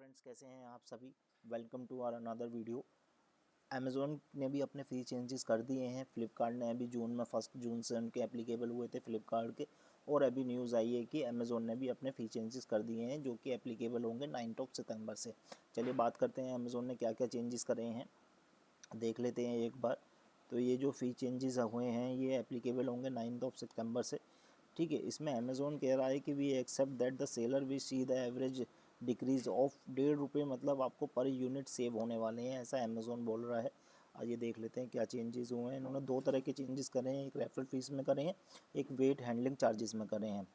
Friends, कैसे हैं आप सभी। Welcome to our another video. Amazon ने भी अपने फ़ी चेंजेस कर दिए हैं। फ़्लिपकार्ट ने अभी जून में 1 जून से उनके एप्लीकेबल हुए थे फ़्लिपकार्ट के, और अभी न्यूज़ आई है कि अमेज़ॉन ने भी अपने फ़ी चेंजेस कर दिए हैं जो कि एप्लीकेबल होंगे 9 सितंबर से। चलिए बात करते हैं अमेज़ॉन ने क्या क्या चेंजेस करे हैं, देख लेते हैं एक बार। तो ये जो फ़ी चेंजेस हुए हैं ये एप्लीकेबल होंगे 9 सितंबर से। ठीक है, इसमें अमेज़ॉन कह रहा है कि we accept that the seller we see the average decrease of ₹1.5, मतलब आपको पर यूनिट सेव होने वाले हैं, ऐसा अमेज़ॉन बोल रहा है। आइए देख लेते हैं क्या चेंजेस हुए हैं। इन्होंने दो तरह के चेंजेस करे हैं, एक रेफरल फ़ीस में करे हैं, एक वेट हैंडलिंग चार्जेस में करे हैं।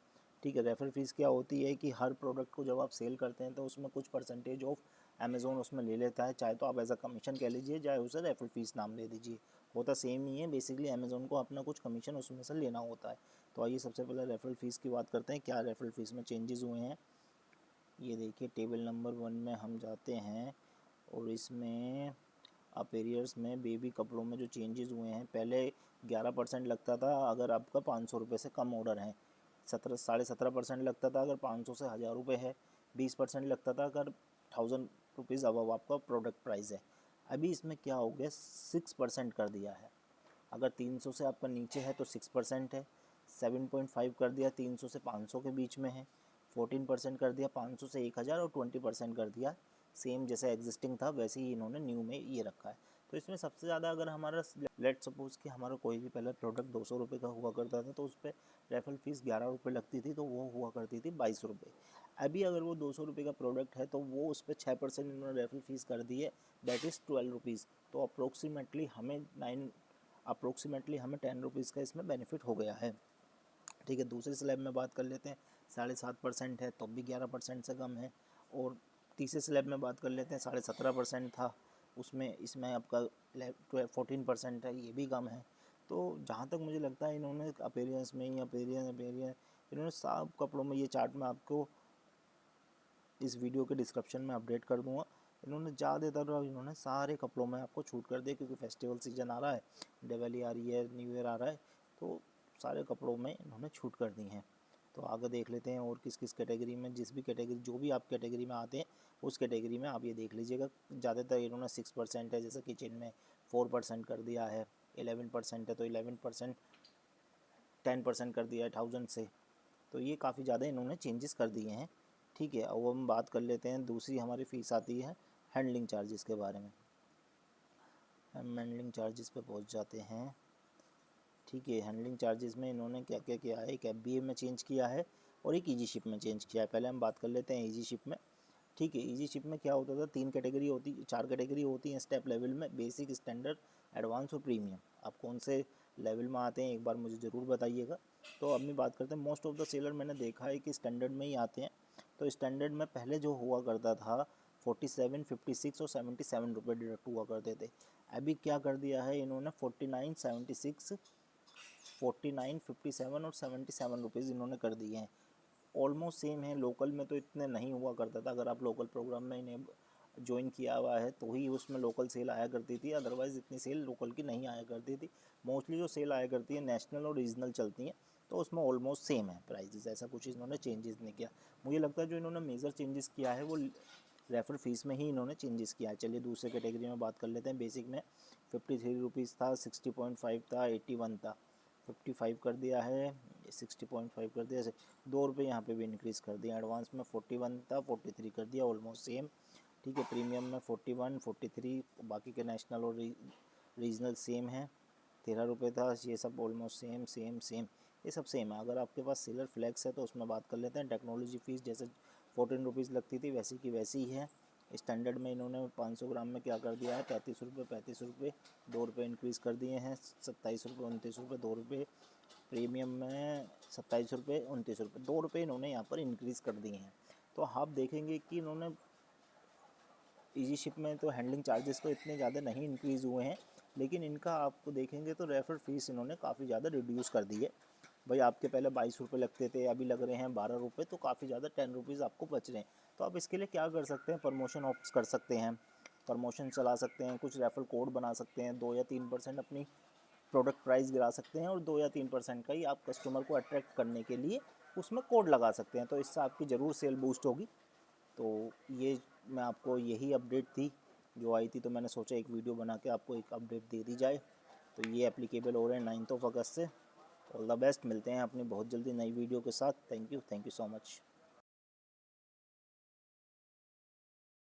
ठीक है, रेफरल फ़ीस क्या होती है कि हर प्रोडक्ट को जब आप सेल करते हैं तो उसमें कुछ परसेंटेज ऑफ अमेज़ॉन उसमें ले लेता है, चाहे तो आप एज अ कमीशन कह लीजिए, चाहे उसे रेफरल फ़ीस नाम दे दीजिए, होता सेम ही है। बेसिकली अमेज़ॉन को अपना कुछ कमीशन उसमें से लेना होता है। तो आइए सबसे पहले रेफरल फ़ीस की बात करते हैं, क्या रेफरल फ़ीस में चेंजेस हुए हैं। ये देखिए टेबल नंबर 1 में हम जाते हैं और इसमें अपीयर्स में बेबी कपड़ों में जो चेंजेस हुए हैं, पहले 11% लगता था अगर आपका 500 रुपये से कम ऑर्डर है, 17.5% लगता था अगर 500 से 1000 रुपये है, 20% लगता था अगर 1000 रुपीज़ अबव आपका प्रोडक्ट प्राइस है। अभी इसमें क्या हो गया, 6% कर दिया है। अगर 300 से आपका नीचे है तो 6% है, 7.5 कर दिया 300 से 500 के बीच में है, 14% कर दिया 500 से 1000, और 20% कर दिया सेम जैसे एग्जिस्टिंग था वैसे ही इन्होंने न्यू में ये रखा है। तो इसमें सबसे ज़्यादा अगर हमारा लेट सपोज़ कि हमारा कोई भी पहले प्रोडक्ट 200 रुपये का हुआ करता था तो उस पर रेफरल फ़ीस 11 रुपये लगती थी, तो वो हुआ करती थी 22 रुपये। अभी अगर वो 200 रुपये का प्रोडक्ट है तो वो उस पर 6% इन्होंने रेफरल फ़ीस कर दी है, दैट इज़ 12 रुपीज़। तो अप्रोक्सीमेटली हमें 10 रुपीज़ का इसमें बेनिफिट हो गया है। ठीक है, दूसरे स्लैब में बात कर लेते हैं, 7.5% है तो भी 11% से कम है। और तीसरे स्लैब में बात कर लेते हैं, 17.5% था उसमें, इसमें आपका 14% है, ये भी कम है। तो जहाँ तक मुझे लगता है इन्होंने अपीयरेंस में ही अपीयरेंस इन्होंने सब कपड़ों में, ये चार्ट में आपको इस वीडियो के डिस्क्रिप्शन में अपडेट कर दूंगा, इन्होंने ज़्यादातर इन्होंने सारे कपड़ों में आपको छूट कर दिया, क्योंकि फेस्टिवल सीजन आ रहा है, दिवाली आ रही है, न्यू ईयर आ रहा है, तो सारे कपड़ों में इन्होंने छूट कर दी हैं। तो आगे देख लेते हैं और किस किस कैटेगरी में, जिस भी कैटेगरी जो भी आप कैटेगरी में आते हैं उस कैटेगरी में आप ये देख लीजिएगा। ज़्यादातर इन्होंने 6% है, जैसे किचन में 4% कर दिया है, 11% है तो 11%, 10% कर दिया है 1000 से। तो ये काफ़ी ज़्यादा इन्होंने चेंजेस कर दिए हैं। ठीक है, अब हम बात कर लेते हैं, दूसरी हमारी फ़ीस आती है हैंडलिंग चार्जेस के बारे में। हम हैंडलिंग चार्जेस पे पहुंच जाते हैं। ठीक है, हैंडलिंग चार्जेस में इन्होंने क्या क्या किया है, एक FBA में चेंज किया है और एक ईजी शिप में चेंज किया है। पहले हम बात कर लेते हैं ईजी शिप में। ठीक है, ईजी शिप में क्या होता था, 4 कैटेगरी होती हैं स्टेप लेवल में, बेसिक, स्टैंडर्ड, एडवांस और प्रीमियम। आप कौन से लेवल में आते हैं एक बार मुझे ज़रूर बताइएगा। तो अब मैं बात करते हैं, मोस्ट ऑफ द सेलर मैंने देखा है कि स्टैंडर्ड में ही आते हैं। तो स्टैंडर्ड में पहले जो हुआ करता था 47, 56 और 77 रुपये डिडक्ट हुआ करते थे। अभी क्या कर दिया है इन्होंने, 49, 76, 49, 57 और 77 रुपीज़ इन्होंने कर दिए हैं। ऑलमोस्ट सेम है। लोकल में तो इतने नहीं हुआ करता था, अगर आप लोकल प्रोग्राम में इन्हें ज्वाइन किया हुआ है तो ही उसमें लोकल सेल आया करती थी, अदरवाइज़ इतनी सेल लोकल की नहीं आया करती थी। मोस्टली जो सेल आया करती है नेशनल और रीजनल चलती हैं, तो उसमें ऑलमोस्ट सेम है प्राइजेस, ऐसा कुछ इन्होंने चेंजेस नहीं किया। मुझे लगता है जो इन्होंने मेजर चेंजेस किया है वो रेफर फीस में ही इन्होंने चेंजेस किया है। चलिए दूसरे कैटेगरी में बात कर लेते हैं। बेसिक में 53 रुपीज़ था, 60.5 था, 81 था, 55 कर दिया है, 60.5 कर दिया, 2 रुपये यहाँ पे भी इंक्रीज़ कर दिया। एडवांस में 41 था, 43 कर दिया, ऑलमोस्ट सेम। ठीक है, प्रीमियम में 41, 43, बाकी के नेशनल और रीजनल सेम है, 13 रुपये था। ये सब ऑलमोस्ट सेम सेम सेम, ये सब सेम है। अगर आपके पास सेलर फ्लैक्स है तो उसमें बात कर लेते हैं। टेक्नोलॉजी फ़ीस जैसे 14 रुपीज़ लगती थी वैसी की वैसी ही है। स्टैंडर्ड में इन्होंने 500 ग्राम में क्या कर दिया है, 35 रुपये 2 रुपये इंक्रीज़ कर दिए हैं, 27 रुपये, 29 रुपये, 2 रुपये। प्रीमियम में 27 रुपये, 29 रुपये, 2 रुपये इन्होंने यहाँ पर इंक्रीज़ कर दिए हैं। तो आप देखेंगे कि इन्होंने ईजी शिप में तो हैंडलिंग चार्जेस तो इतने ज़्यादा नहीं इंक्रीज़ हुए हैं, लेकिन इनका आपको देखेंगे तो रेफर फीस इन्होंने काफ़ी ज़्यादा रिड्यूस कर दी है। भाई आपके पहले 22 रुपये लगते थे, अभी लग रहे हैं 12 रुपये, तो काफ़ी ज़्यादा 10 रुपीज़ आपको बच रहे हैं। तो आप इसके लिए क्या कर सकते हैं, प्रमोशन ऑप्ट कर सकते हैं, प्रमोशन चला सकते हैं, कुछ रेफर कोड बना सकते हैं, 2 या 3% अपनी प्रोडक्ट प्राइस गिरा सकते हैं, और 2 या 3% का ही आप कस्टमर को अट्रैक्ट करने के लिए उसमें कोड लगा सकते हैं। तो इससे आपकी ज़रूर सेल बूस्ट होगी। तो ये मैं आपको यही अपडेट थी जो आई थी, तो मैंने सोचा एक वीडियो बना के आपको एक अपडेट दे दी जाए। तो ये एप्लीकेबल हो रहे हैं 9 अगस्त से। ऑल द बेस्ट, मिलते हैं अपनी बहुत जल्दी नई वीडियो के साथ। Thank you so much.